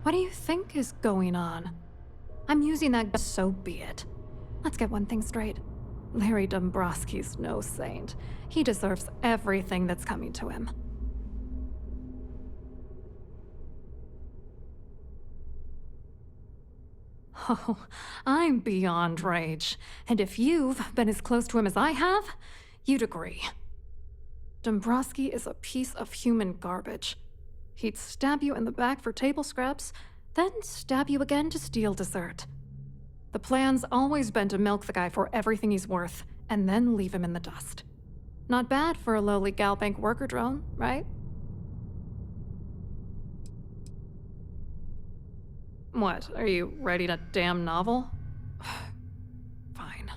What do you think is going on? I'm using that, so be it. Let's get one thing straight. Larry Dombrowski's no saint. He deserves everything that's coming to him. Oh, I'm beyond rage. And if you've been as close to him as I have, you'd agree. Dombrowski is a piece of human garbage. He'd stab you in the back for table scraps, then stab you again to steal dessert. The plan's always been to milk the guy for everything he's worth, and then leave him in the dust. Not bad for a lowly Galbank worker drone, right? What, are you writing a damn novel? Fine.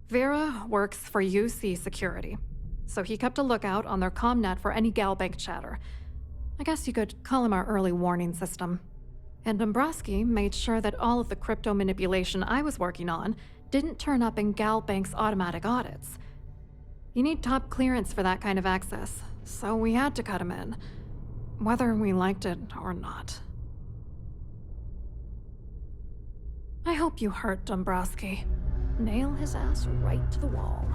Vera works for UC Security, so he kept a lookout on their commnet for any Galbank chatter. I guess you could call him our early warning system. And Dombrowski made sure that all of the crypto manipulation I was working on didn't turn up in Galbank's automatic audits. You need top clearance for that kind of access, so we had to cut him in, whether we liked it or not. I hope you hurt Dombrowski. Nail his ass right to the wall.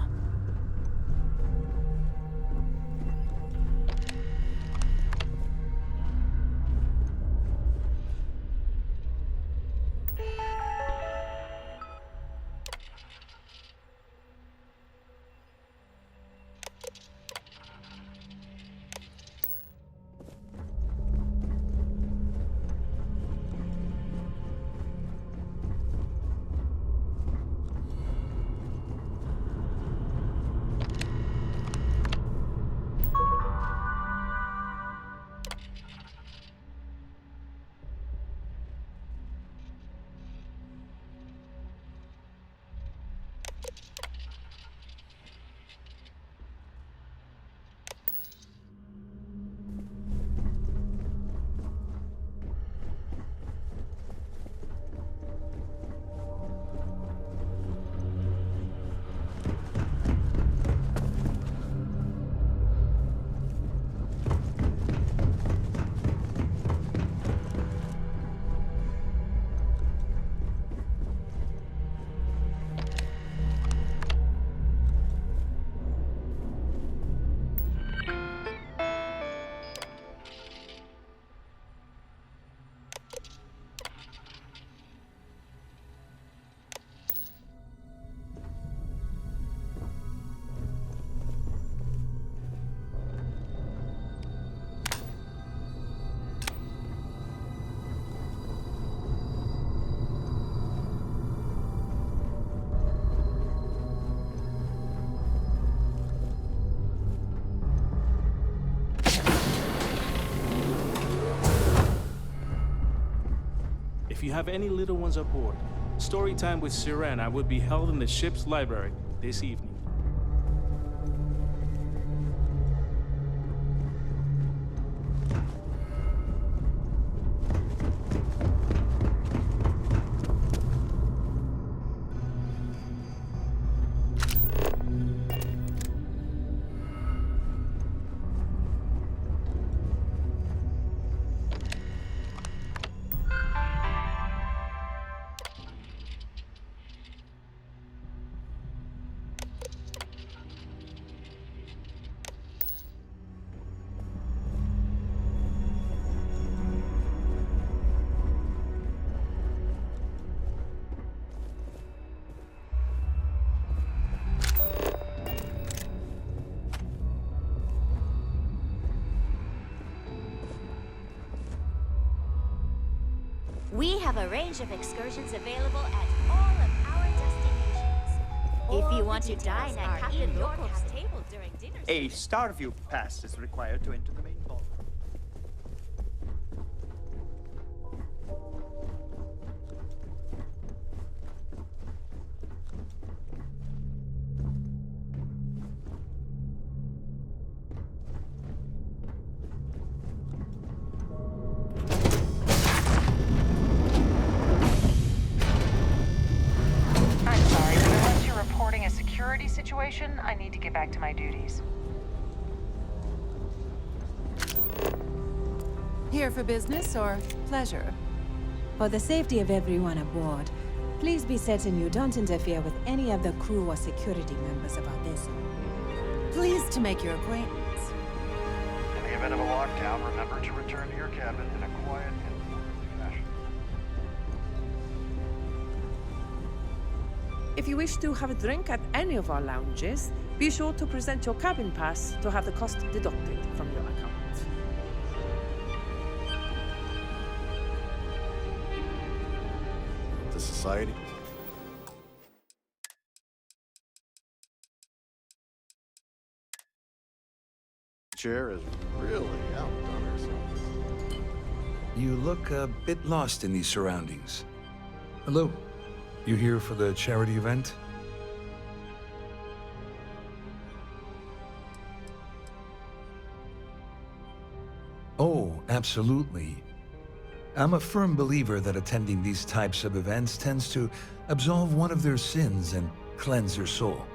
If you have any little ones aboard, story time with Siren will be held in the ship's library this evening. We have a range of excursions available at all of our destinations. If you want to dine at Captain Yorkov's table during dinner, a Starfield pass is required to enter the main ballroom. Situation, I need to get back to my duties. Here for business or pleasure? For the safety of everyone aboard, please be certain you don't interfere with any of the crew or security members of our vessel. Pleased to make your acquaintance. In the event of a lockdown, remember to return to your cabin in a quiet and orderly fashion. If you wish to have a drink at any of our lounges, be sure to present your cabin pass to have the cost deducted from your account. The society? Chair has really outdone herself. You look a bit lost in these surroundings. Hello. You here for the charity event? Oh, absolutely. I'm a firm believer that attending these types of events tends to absolve one of their sins and cleanse their soul.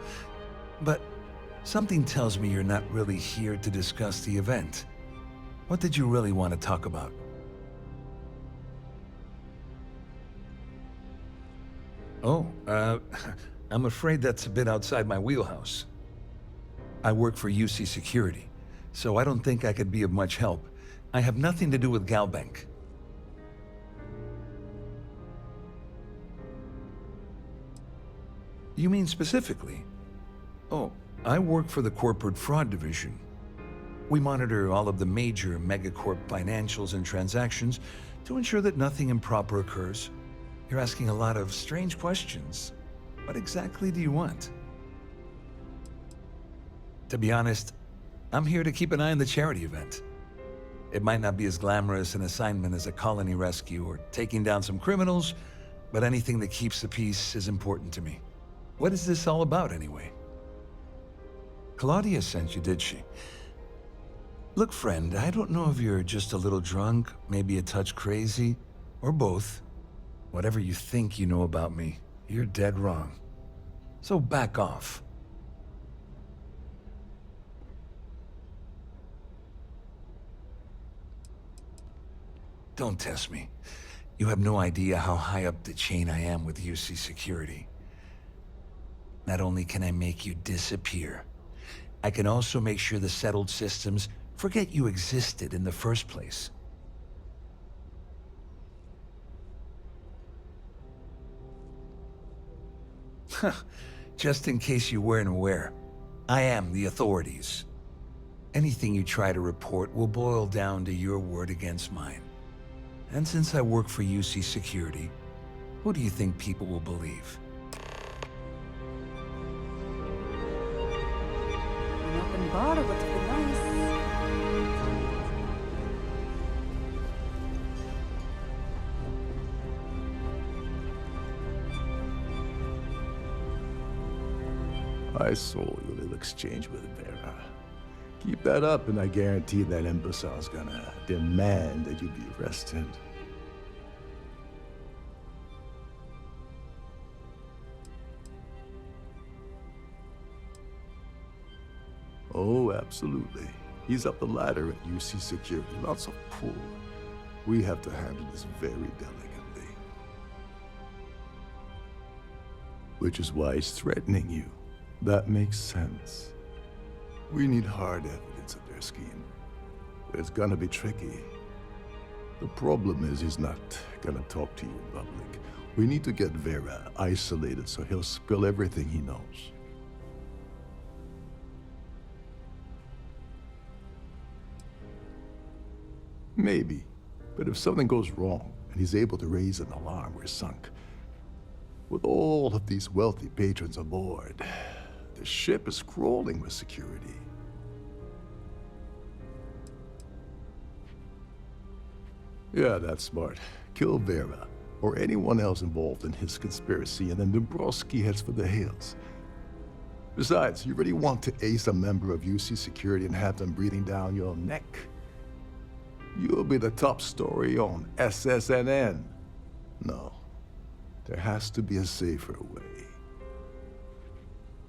But something tells me you're not really here to discuss the event. What did you really want to talk about? Oh, I'm afraid that's a bit outside my wheelhouse. I work for UC Security, so I don't think I could be of much help. I have nothing to do with Galbank. You mean specifically? Oh, I work for the Corporate Fraud Division. We monitor all of the major megacorp financials and transactions to ensure that nothing improper occurs. You're asking a lot of strange questions. What exactly do you want? To be honest, I'm here to keep an eye on the charity event. It might not be as glamorous an assignment as a colony rescue or taking down some criminals, but anything that keeps the peace is important to me. What is this all about, anyway? Claudia sent you, did she? Look, friend, I don't know if you're just a little drunk, maybe a touch crazy, or both. Whatever you think you know about me, you're dead wrong. So back off. Don't test me. You have no idea how high up the chain I am with UC Security. Not only can I make you disappear, I can also make sure the settled systems forget you existed in the first place. Just in case you weren't aware, I am the authorities. Anything you try to report will boil down to your word against mine. And since I work for UC Security, who do you think people will believe? An open bar would be nice. I saw your little exchange with Vera. Keep that up and I guarantee that imbecile's gonna demand that you be arrested. Oh, absolutely. He's up the ladder at UC Security. Lots of pull. We have to handle this very delicately. Which is why he's threatening you. That makes sense. We need hard evidence of their scheme. But it's gonna be tricky. The problem is he's not gonna talk to you in public. We need to get Vera isolated so he'll spill everything he knows. Maybe, but if something goes wrong and he's able to raise an alarm, we're sunk. With all of these wealthy patrons aboard, the ship is crawling with security. Yeah, that's smart. Kill Vera, or anyone else involved in his conspiracy, and then Dombrowski heads for the hills. Besides, you really want to ace a member of UC Security and have them breathing down your neck? You'll be the top story on SSNN. No, there has to be a safer way.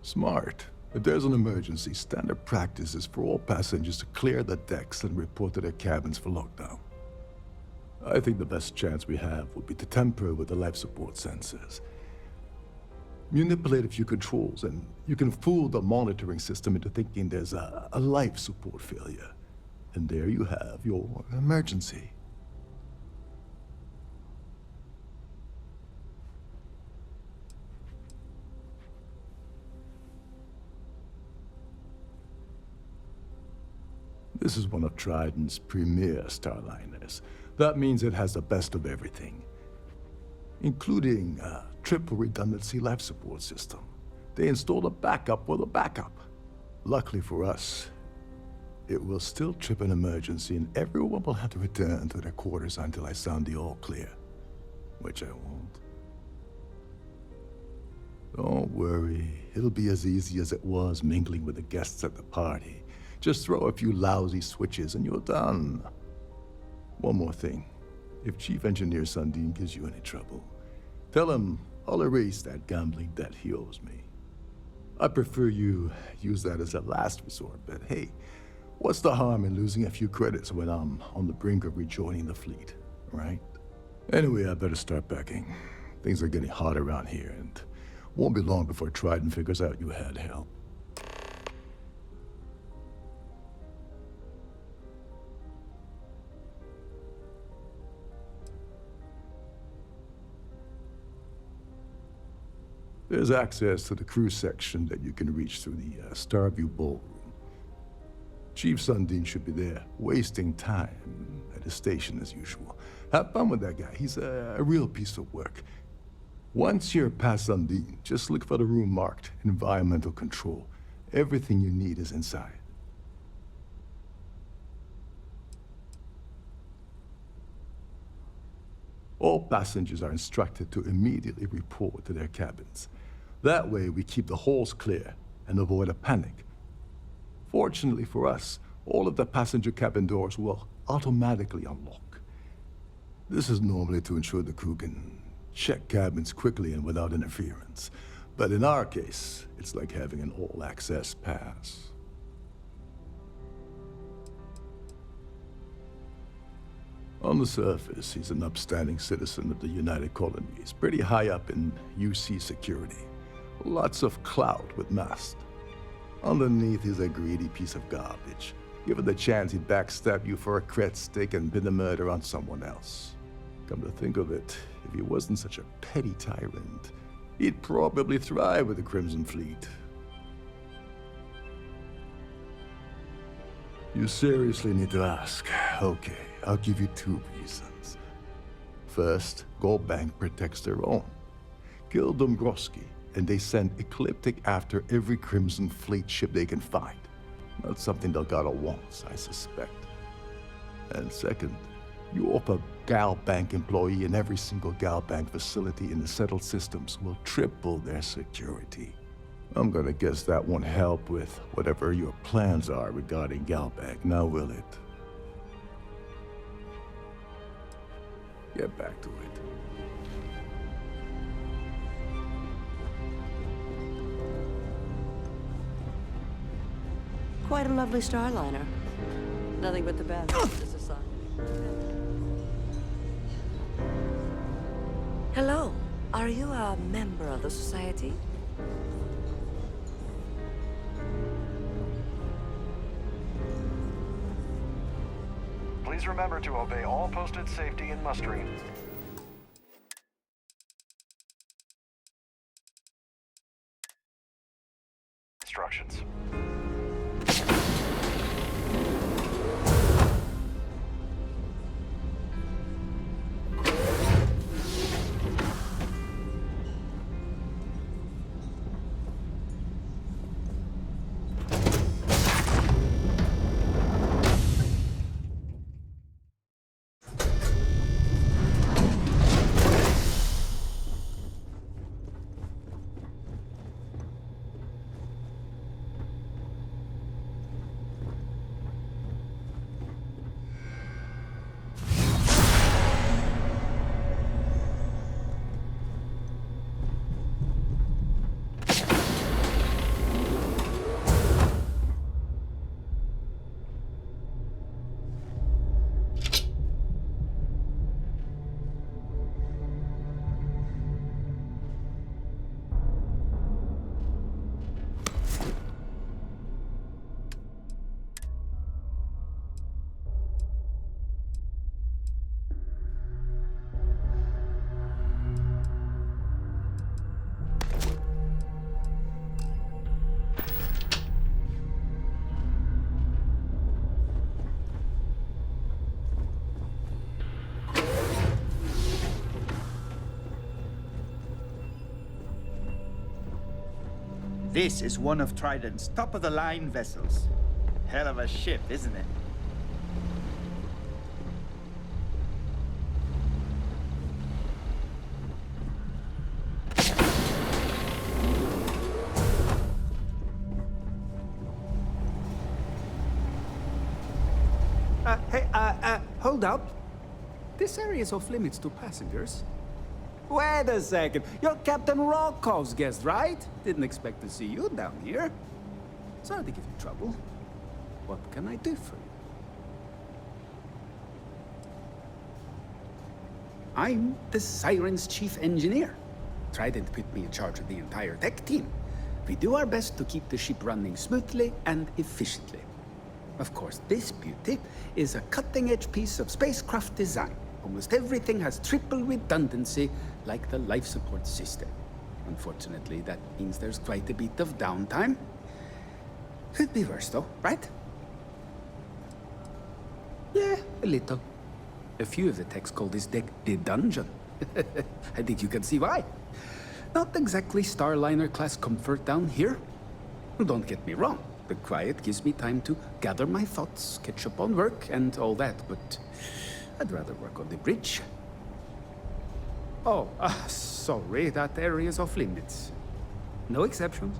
Smart. If there's an emergency, standard practice is for all passengers to clear the decks and report to their cabins for lockdown. I think the best chance we have would be to tamper with the life support sensors. Manipulate a few controls, and you can fool the monitoring system into thinking there's a life support failure. And there you have your emergency. This is one of Trident's premier starliners. That means it has the best of everything, including a triple redundancy life support system. They installed a backup with a backup. Luckily for us, it will still trip an emergency and everyone will have to return to their quarters until I sound the all clear, which I won't. Don't worry, it'll be as easy as it was mingling with the guests at the party. Just throw a few lousy switches and you're done. One more thing. If Chief Engineer Sundin gives you any trouble, tell him I'll erase that gambling debt he owes me. I prefer you use that as a last resort, but hey, what's the harm in losing a few credits when I'm on the brink of rejoining the fleet, right? Anyway, I better start packing. Things are getting hot around here, and won't be long before Trident figures out you had help. There's access to the crew section that you can reach through the Starfield ballroom. Chief Sundin should be there, wasting time at his station as usual. Have fun with that guy. He's a real piece of work. Once you're past Sundin, just look for the room marked Environmental Control. Everything you need is inside. All passengers are instructed to immediately report to their cabins. That way, we keep the halls clear and avoid a panic. Fortunately for us, all of the passenger cabin doors will automatically unlock. This is normally to ensure the crew can check cabins quickly and without interference. But in our case, it's like having an all-access pass. On the surface, he's an upstanding citizen of the United Colonies, pretty high up in UC security. Lots of clout with Mast. Underneath, he's a greedy piece of garbage. Given the chance, he'd backstab you for a cred stick and pin the murder on someone else. Come to think of it, if he wasn't such a petty tyrant, he'd probably thrive with the Crimson Fleet. You seriously need to ask. Okay, I'll give you 2 reasons. First, Gold Bank protects their own. Kill Dombrowski, and they send Ecliptic after every Crimson Fleet ship they can find. Not something Delgado wants, I suspect. And second, you offer Gal Bank employee in every single Gal Bank facility in the settled systems will triple their security. I'm gonna guess that won't help with whatever your plans are regarding Gal Bank, now will it? Get back to it. Quite a lovely starliner. Nothing but the best. Just a sign. Hello. Are you a member of the Society? Please remember to obey all posted safety and mustering. Instructions. This is one of Trident's top-of-the-line vessels. Hell of a ship, isn't it? Hold up. This area is off limits to passengers. Wait a second. You're Captain Rocko's guest, right? Didn't expect to see you down here. Sorry to give you trouble. What can I do for you? I'm the Siren's chief engineer. Trident put me in charge of the entire tech team. We do our best to keep the ship running smoothly and efficiently. Of course, this beauty is a cutting-edge piece of spacecraft design. Almost everything has triple redundancy, like the life support system. Unfortunately, that means there's quite a bit of downtime. Could be worse, though, right? Yeah, a little. A few of the techs call this deck the dungeon. I think you can see why. Not exactly Starliner-class comfort down here. Don't get me wrong. The quiet gives me time to gather my thoughts, catch up on work, and all that, but I'd rather work on the bridge. Oh, sorry, that area is off limits. No exceptions.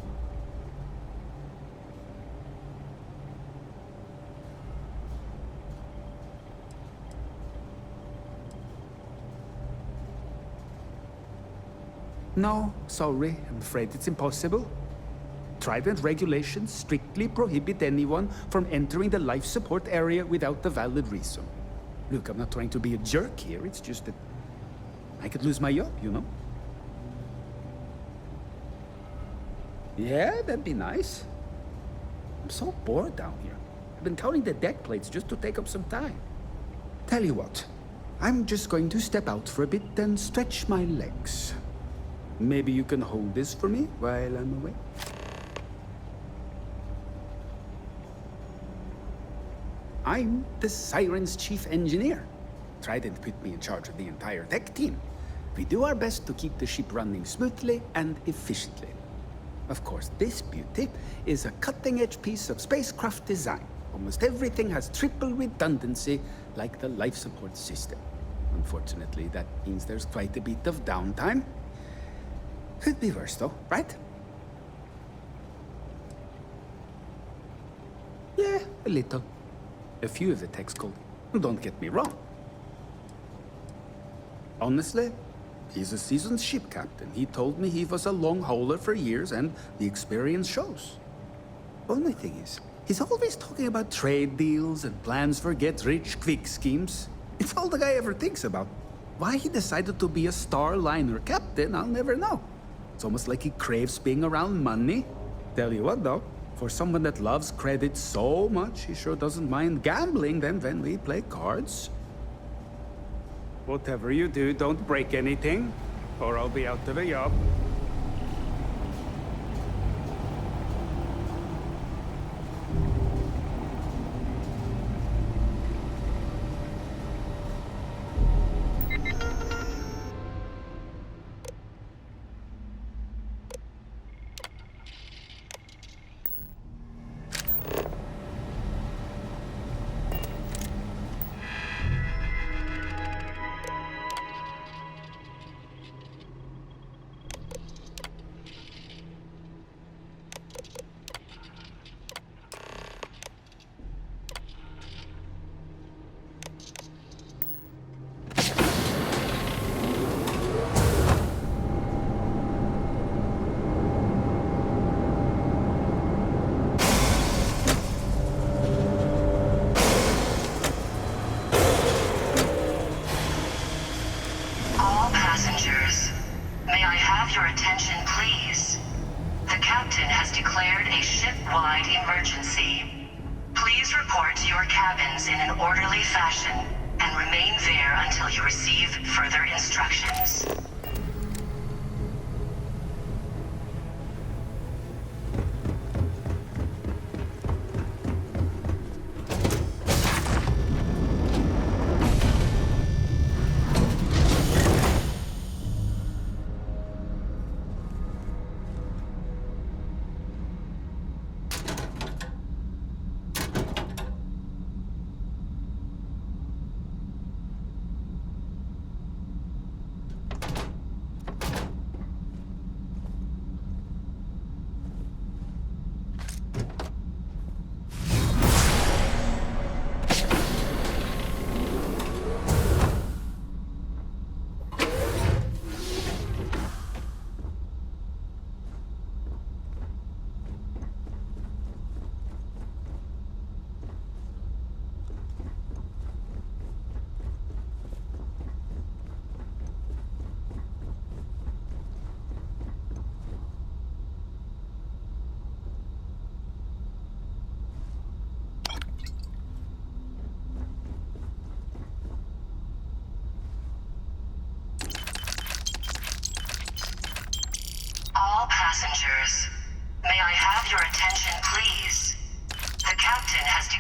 No, sorry, I'm afraid it's impossible. Trident regulations strictly prohibit anyone from entering the life support area without a valid reason. Look, I'm not trying to be a jerk here, it's just that I could lose my job, you know? Yeah, that'd be nice. I'm so bored down here. I've been counting the deck plates just to take up some time. Tell you what, I'm just going to step out for a bit and stretch my legs. Maybe you can hold this for me while I'm away? I'm the Siren's chief engineer. Trident put me in charge of the entire tech team. We do our best to keep the ship running smoothly and efficiently. Of course, this beauty is a cutting-edge piece of spacecraft design. Almost everything has triple redundancy, like the life support system. Unfortunately, that means there's quite a bit of downtime. Could be worse, though, right? Yeah, a little. A few of the techs called. Don't get me wrong. Honestly, he's a seasoned ship captain. He told me he was a long hauler for years, and the experience shows. Only thing is, he's always talking about trade deals and plans for get-rich-quick schemes. It's all the guy ever thinks about. Why he decided to be a Starliner captain, I'll never know. It's almost like he craves being around money. Tell you what, though. For someone that loves credit so much, he sure doesn't mind gambling then when we play cards. Whatever you do, don't break anything, or I'll be out of a job.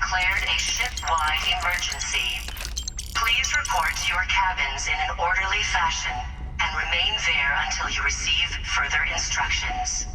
declared a ship-wide emergency. Please report to your cabins in an orderly fashion and remain there until you receive further instructions.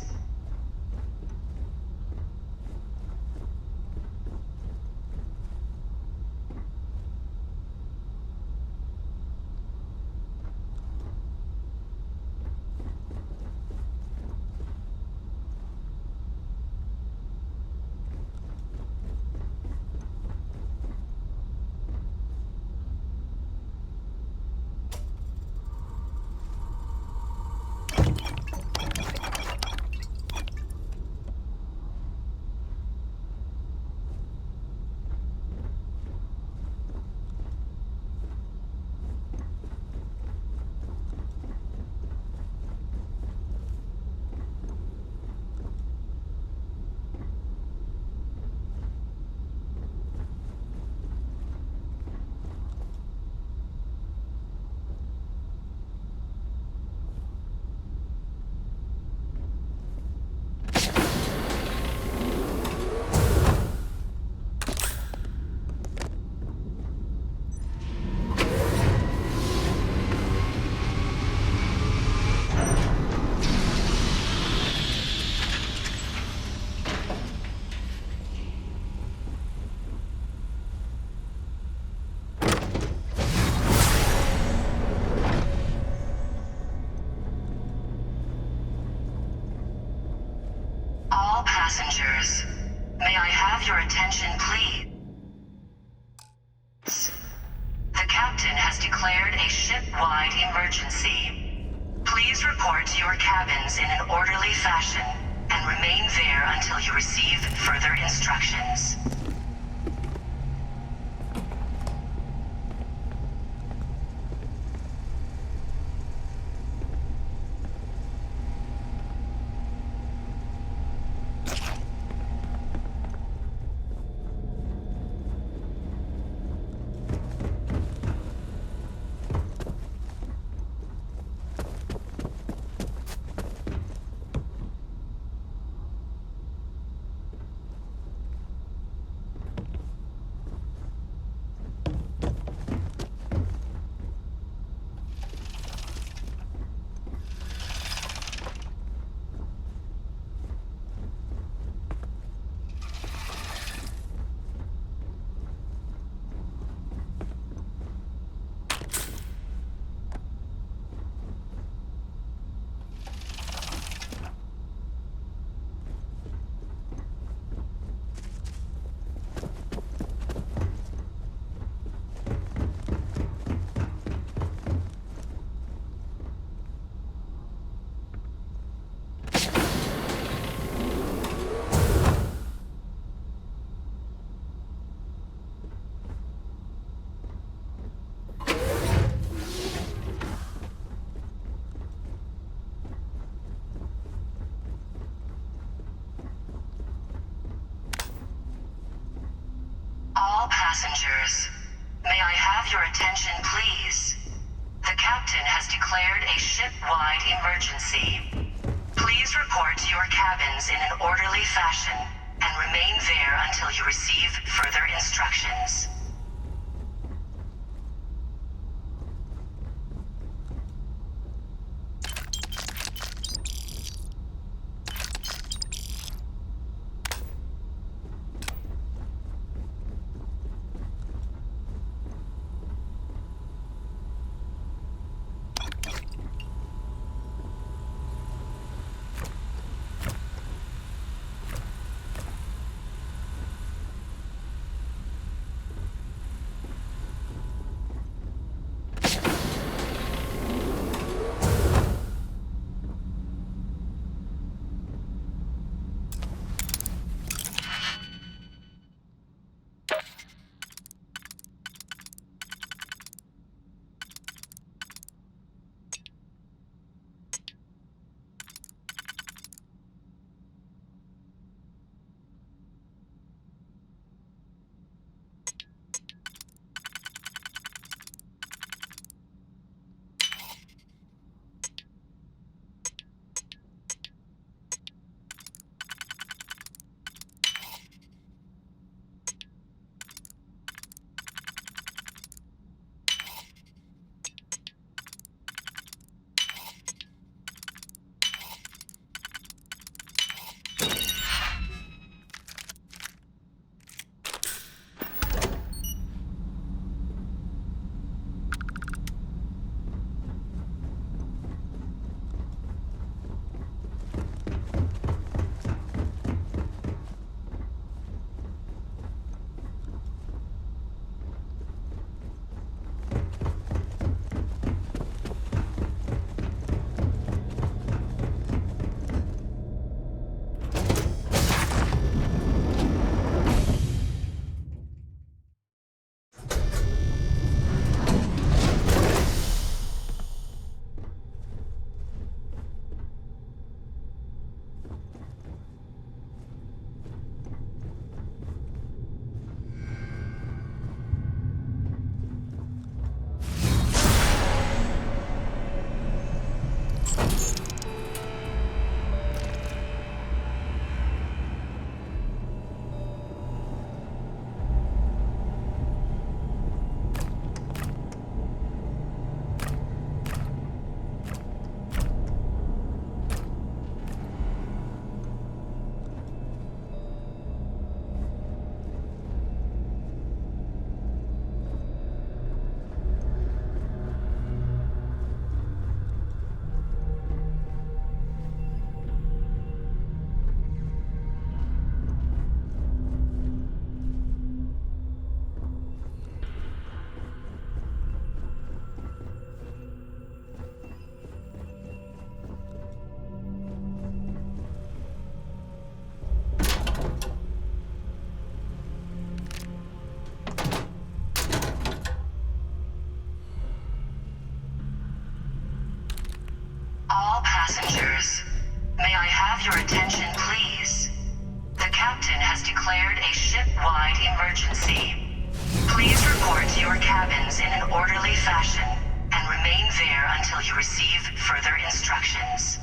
Passengers, may I have your attention, please? The captain has declared a ship-wide emergency. Please report to your cabins in an orderly fashion and remain there until you receive further instructions. All passengers, may I have your attention, please? The captain has declared a ship-wide emergency. Please report to your cabins in an orderly fashion and remain there until you receive further instructions. your attention, please? The captain has declared a ship-wide emergency. Please report to your cabins in an orderly fashion and remain there until you receive further instructions.